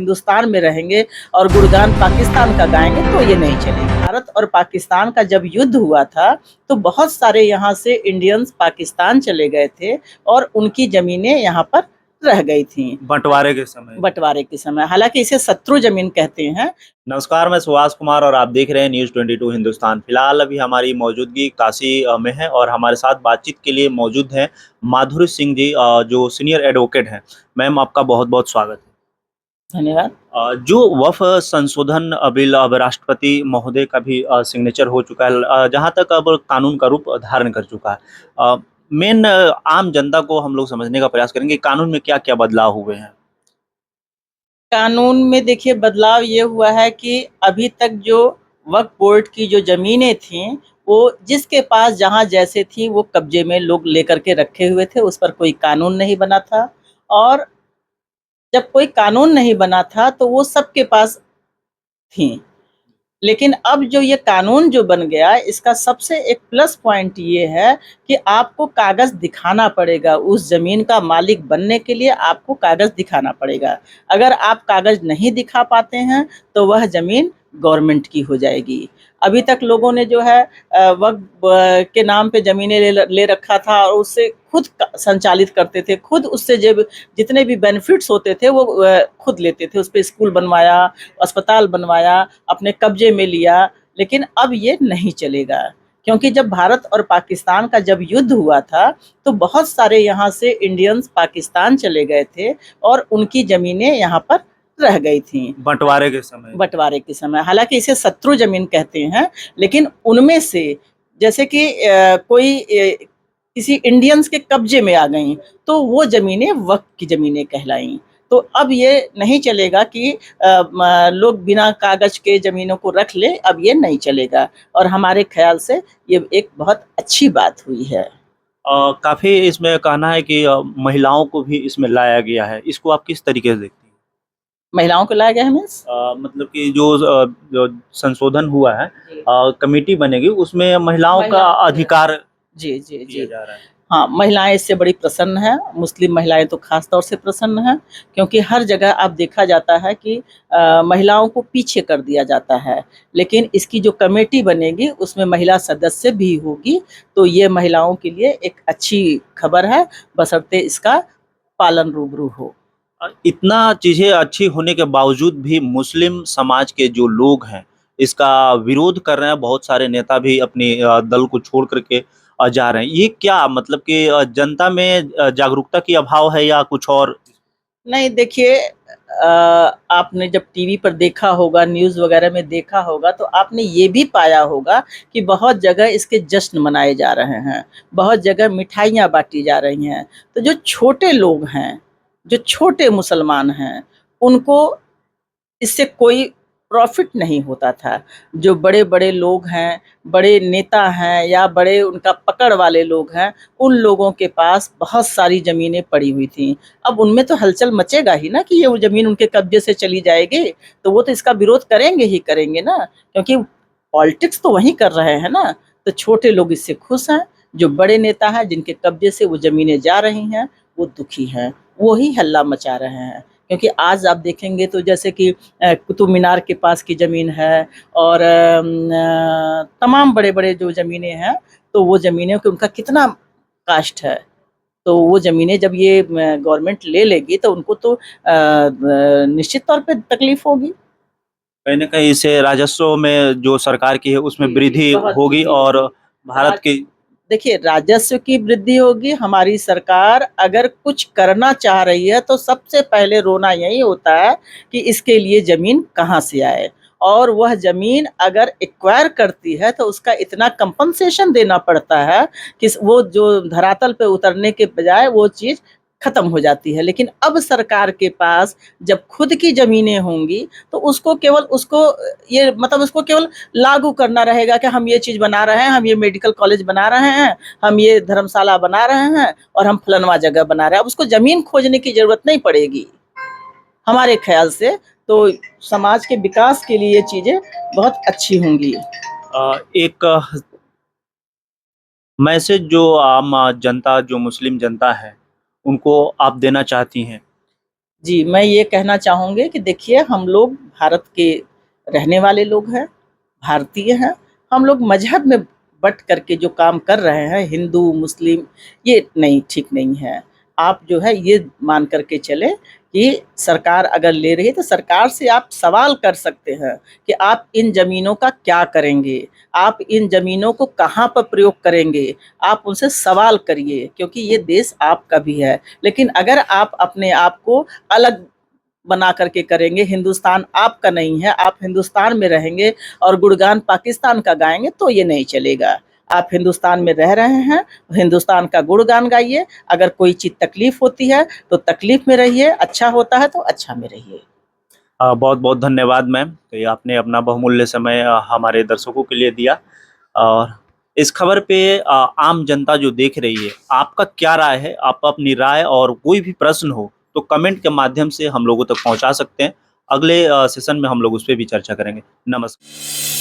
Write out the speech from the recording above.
हिंदुस्तान में रहेंगे और गुणगान पाकिस्तान का गाएंगे तो ये नहीं चलेगा। भारत और पाकिस्तान का जब युद्ध हुआ था तो बहुत सारे यहाँ से इंडियंस पाकिस्तान चले गए थे और उनकी जमीनें यहाँ पर रह गई थी बंटवारे के समय। हालांकि इसे शत्रु जमीन कहते हैं। नमस्कार, मैं सुभाष कुमार और आप देख रहे हैं न्यूज़ 22 हिंदुस्तान। फिलहाल अभी हमारी मौजूदगी काशी में है और हमारे साथ बातचीत के लिए मौजूद हैं माधुरी सिंह जी, जो सीनियर एडवोकेट हैं। मैम, आपका बहुत बहुत स्वागत है। धन्यवाद। जो वक्फ संशोधन बिल अब राष्ट्रपति महोदय का भी सिग्नेचर हो चुका है, जहां तक अब कानून का रूप धारण कर चुका है। मेन आम जनता को हम लोग समझने का प्रयास करेंगे कानून में क्या क्या बदलाव हुए हैं। कानून में देखिए बदलाव ये हुआ है कि अभी तक जो वक्फ बोर्ड की जो जमीनें थीं वो जिसके पास जहाँ जैसे थी वो कब्जे में लोग लेकर के रखे हुए थे, उस पर कोई कानून नहीं बना था। और जब कोई कानून नहीं बना था तो वो सबके पास थी। लेकिन अब जो ये कानून जो बन गया, इसका सबसे एक प्लस पॉइंट ये है कि आपको कागज़ दिखाना पड़ेगा। उस ज़मीन का मालिक बनने के लिए आपको कागज़ दिखाना पड़ेगा। अगर आप कागज़ नहीं दिखा पाते हैं तो वह ज़मीन गवर्नमेंट की हो जाएगी। अभी तक लोगों ने जो है वक्फ के नाम पे ज़मीनें ले रखा था और उससे खुद संचालित करते थे, खुद उससे जब जितने भी बेनिफिट्स होते थे वो खुद लेते थे। उस पे स्कूल बनवाया, अस्पताल बनवाया, अपने कब्जे में लिया। लेकिन अब ये नहीं चलेगा, क्योंकि जब भारत और पाकिस्तान का जब युद्ध हुआ था तो बहुत सारे यहाँ से इंडियंस पाकिस्तान चले गए थे और उनकी जमीनें यहाँ पर रह गई थी बंटवारे के समय। हालांकि इसे शत्रु जमीन कहते हैं, लेकिन उनमें से जैसे कि कोई किसी इंडियंस के कब्जे में आ गई तो वो जमीनें वक्फ की जमीनें कहलाईं। तो अब ये नहीं चलेगा कि लोग बिना कागज के जमीनों को रख ले, अब ये नहीं चलेगा। और हमारे ख्याल से ये एक बहुत अच्छी बात हुई है। काफी इसमें कहना है कि महिलाओं को भी इसमें लाया गया है। इसको आप किस तरीके से देखते हैं? महिलाओं को लाया गया है मीन्स मतलब कि जो संशोधन हुआ है, कमेटी बनेगी, उसमें महिलाओं का अधिकार जी जी जी जा रहा है। हाँ, महिलाएं इससे बड़ी प्रसन्न हैं। मुस्लिम महिलाएं तो खास तौर से प्रसन्न हैं, क्योंकि हर जगह अब देखा जाता है कि महिलाओं को पीछे कर दिया जाता है। लेकिन इसकी जो कमेटी बनेगी उसमें महिला सदस्य भी होगी, तो ये महिलाओं के लिए एक अच्छी खबर है, बशर्ते इसका पालन रूबरू हो। इतना चीजें अच्छी होने के बावजूद भी मुस्लिम समाज के जो लोग हैं इसका विरोध कर रहे हैं। बहुत सारे नेता भी अपने दल को छोड़ करके जा रहे हैं। ये क्या मतलब कि जनता में जागरूकता की अभाव है या कुछ और? नहीं, देखिए आपने जब टीवी पर देखा होगा, न्यूज़ वगैरह में देखा होगा, तो आपने ये भी पाया होगा कि बहुत जगह इसके जश्न मनाए जा रहे हैं, बहुत जगह मिठाइयाँ बाँटी जा रही हैं। तो जो छोटे लोग हैं, जो छोटे मुसलमान हैं, उनको इससे कोई प्रॉफ़िट नहीं होता था। जो बड़े-बड़े लोग हैं, बड़े नेता हैं या बड़े उनका पकड़ वाले लोग हैं, उन लोगों के पास बहुत सारी ज़मीनें पड़ी हुई थीं। अब उनमें तो हलचल मचेगा ही ना कि ये वो ज़मीन उनके कब्ज़े से चली जाएगी, तो वो तो इसका विरोध करेंगे ही करेंगे ना, क्योंकि पॉलिटिक्स तो वही कर रहे हैं ना। तो छोटे लोग इससे खुश हैं, जो बड़े नेता हैं, जिनके कब्ज़े से वो ज़मीनें जा रही हैं, वो दुखी हैं, वो ही हल्ला मचा रहे हैं। क्योंकि आज आप देखेंगे तो जैसे कि कुतुब मीनार के पास की ज़मीन है और तमाम बड़े-बड़े जो ज़मीनें हैं, तो वो ज़मीनें को उनका कितना कास्ट है। तो वो ज़मीनें जब ये गवर्नमेंट ले लेगी तो उनको तो निश्चित तौर पे तकलीफ़ होगी। कहीं न कहीं इससे राजस्व में जो सरकार की है उसमें जी, वृद्धि बहुत होगी वृद्धि और होगी। भारत की देखिए, राजस्व की वृद्धि होगी। हमारी सरकार अगर कुछ करना चाह रही है तो सबसे पहले रोना यही होता है कि इसके लिए ज़मीन कहाँ से आए, और वह ज़मीन अगर एक्वायर करती है तो उसका इतना कंपनसेशन देना पड़ता है कि वो जो धरातल पे उतरने के बजाय वो चीज़ खत्म हो जाती है। लेकिन अब सरकार के पास जब खुद की ज़मीनें होंगी तो उसको केवल उसको ये मतलब उसको केवल लागू करना रहेगा कि हम ये चीज़ बना रहे हैं, हम ये मेडिकल कॉलेज बना रहे हैं, हम ये धर्मशाला बना रहे हैं और हम फलानवा जगह बना रहे हैं। अब उसको ज़मीन खोजने की ज़रूरत नहीं पड़ेगी। हमारे ख़्याल से तो समाज के विकास के लिए ये चीज़ें बहुत अच्छी होंगी। एक मैसेज जो आम जनता, जो मुस्लिम जनता है, उनको आप देना चाहती हैं? जी, मैं ये कहना चाहूँगी कि देखिए हम लोग भारत के रहने वाले लोग हैं, भारतीय हैं। हम लोग मज़हब में बँट कर के जो काम कर रहे हैं, हिंदू, मुस्लिम, ये नहीं ठीक नहीं है। आप जो है ये मान कर के चलें कि सरकार अगर ले रही है तो सरकार से आप सवाल कर सकते हैं कि आप इन ज़मीनों का क्या करेंगे? आप इन ज़मीनों को कहाँ पर प्रयोग करेंगे? आप उनसे सवाल करिए क्योंकि ये देश आपका भी है। लेकिन अगर आप अपने आप को अलग बना करके करेंगे, हिंदुस्तान आपका नहीं है, आप हिंदुस्तान में रहेंगे और गुणगान पाकिस्तान का गाएँगे तो ये नहीं चलेगा। आप हिंदुस्तान में रह रहे हैं, हिंदुस्तान का गुणगान गाइए, अगर कोई चीज़ तकलीफ़ होती है तो तकलीफ़ में रहिए, अच्छा होता है तो अच्छा में रहिए। बहुत-बहुत धन्यवाद मैम कि आपने अपना बहुमूल्य समय हमारे दर्शकों के लिए दिया और इस खबर पे आम जनता जो देख रही है, आपका क्या राय है? आप अपनी राय और कोई भी प्रश्न हो, तो कमेंट के माध्यम से हम लोगों तक पहुँचा सकते हैं। अगले सेशन में हम लोग उस पे भी चर्चा करेंगे। नमस्कार।